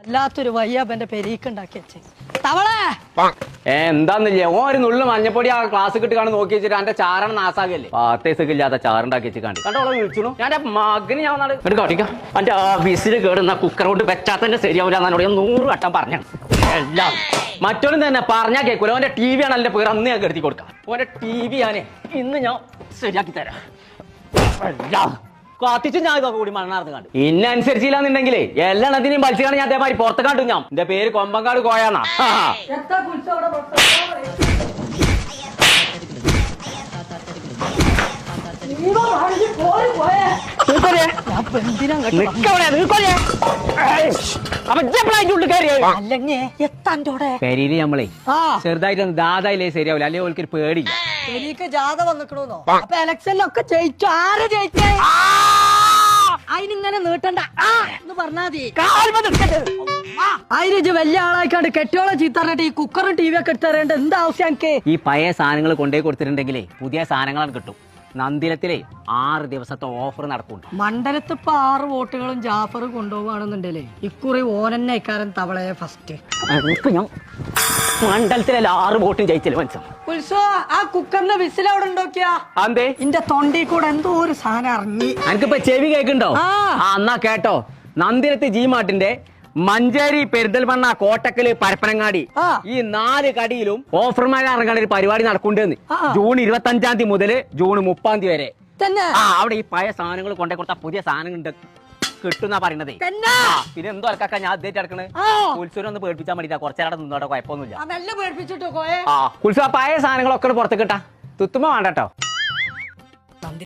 വല്ലാത്തൊരു വയ്യാബന്റെ പെരീക്കുണ്ടാക്കി വെച്ച് തവളെ എന്താന്നില്ലേ ഓ ഒരു നുള്ളു മഞ്ഞപ്പൊടി ആ ക്ലാസ് കിട്ടുകാണ് നോക്കി വെച്ചിട്ട് എന്റെ ചാറാണ് നാസാകല്ലേ പാത്തേസൊക്കെ ഇല്ലാത്ത ചാറുണ്ടാക്കി വെച്ചിക്കാണ്ട് കണ്ടോളെ വിളിച്ചു ഞാൻ മകന് ഞാൻ നാളെ കാട്ടിക്കാം എന്റെ വിസിൽ കേടുന്ന കുക്കർ കൊണ്ട് വെച്ചാൽ തന്നെ ശരിയാവില്ല എന്നോട് 100 വട്ടം പറഞ്ഞു എല്ലാം മറ്റൊന്നും തന്നെ പറഞ്ഞാൽ കേൾക്കൂല ഓന്റെ ടി വി ആണ് എന്റെ പേര് അന്ന് ഞാൻ കെടുത്തി കൊടുക്കാം ഓന്റെ ടി വി ഞാനേ ഇന്ന് ഞാൻ ശരിയാക്കി തരാം എല്ലാം കത്തിച്ച് ഞാൻ ഇതൊക്കെ കൂടി മണ്ണാർന്ന് കണ്ടു ഇന്നനുസരിച്ചില്ലാന്നുണ്ടെങ്കിലേ എല്ലാത്തിനെയും മത്സ്യമാണ് ഞാൻ അതേമാതിരി പുറത്ത് കണ്ടു ഞാൻ എന്റെ പേര് കൊമ്പങ്കാട് കോയാന്നാ പെരിയില് നമ്മളെ ചെറുതായിട്ട് ദാതായില്ലേ ശരിയാവില്ല അല്ലെങ്കിൽ ഓൽക്കൊരു പേടി പെരീക്ക് ജാഥ വന്നിക്കണോന്നോ അപ്പൊ ഇലക്ഷനിലൊക്കെ ജയിച്ചു ആര് ജയിച്ചേ അതിനിങ്ങനെ നീട്ടണ്ട എന്ന് പറഞ്ഞാ മതി അതിന് വലിയ ആളായിക്കാണ്ട് കെട്ടിയോളം ചീത്തറിഞ്ഞിട്ട് ഈ കുക്കറും ടി വി ഒക്കെ എടുത്തറിയേണ്ട എന്താ ആവശ്യം എനിക്ക് ഈ പഴയ സാധനങ്ങൾ കൊണ്ടുപോയി കൊടുത്തിട്ടുണ്ടെങ്കിലേ പുതിയ സാധനങ്ങളാണ് കിട്ടും നന്ദിരത്തിലെ 6 ദിവസത്തെ ഓഫർ നടക്കുന്നുണ്ട് മണ്ഡലത്ത് ഇപ്പൊ 6 വോട്ടുകളും ജാഫർ കൊണ്ടുപോവാണെന്നുണ്ടല്ലേ ഇക്കുറി ഓനന്നെ ഇക്കാരൻ തവളയെ ഫസ്റ്റ് ഞാൻ മണ്ഡലത്തിലെ 6 വോട്ടും ജയിച്ചില്ല മനസ്സിലാവും ഉത്സവ ആ കുക്കറിന്റെ വിസിൽ അവിടെ ഉണ്ടോക്കിയാ അതെ ഇന്റെ തൊണ്ടി കൂടെ എന്തോ ഒരു സാധനം ഇറങ്ങി എനിക്കിപ്പോ ചെവി കേൾക്കുന്നുണ്ടോ എന്നാ കേട്ടോ നന്ദിരത്ത് ജി മാർട്ടിന്റെ മഞ്ചേരി പെരിന്തൽമണ്ണ കോട്ടക്കല് പരപ്പനങ്ങാടി ഈ 4 കടിയിലും ഓഫർമാരെ ഇറങ്ങാൻ ഒരു പരിപാടി നടക്കുന്നുണ്ടെന്ന് ജൂൺ 25-ാം തീയതി മുതൽ ജൂൺ 30-ാം തീയതി വരെ അവിടെ ഈ പഴയ സാധനങ്ങൾ കൊണ്ടേ കൊടുത്ത പുതിയ സാധനങ്ങൾ കിട്ടുന്ന പറയണതേ പിന്നെ എന്തോ അലക്കാ ഞാൻ അദ്ദേഹം എടുക്കണേ ഉത്സവം ഒന്ന് പേടിപ്പിച്ചാൽ മതി കുറച്ചേരം നിന്നോട്ടെ കുഴപ്പമൊന്നുമില്ല പേടിപ്പിച്ചിട്ടോ ഉത്സവം പഴയ സാധനങ്ങളൊക്കെ പുറത്ത് കിട്ടാ തുത്തുമ്പോ വേണ്ടട്ടോ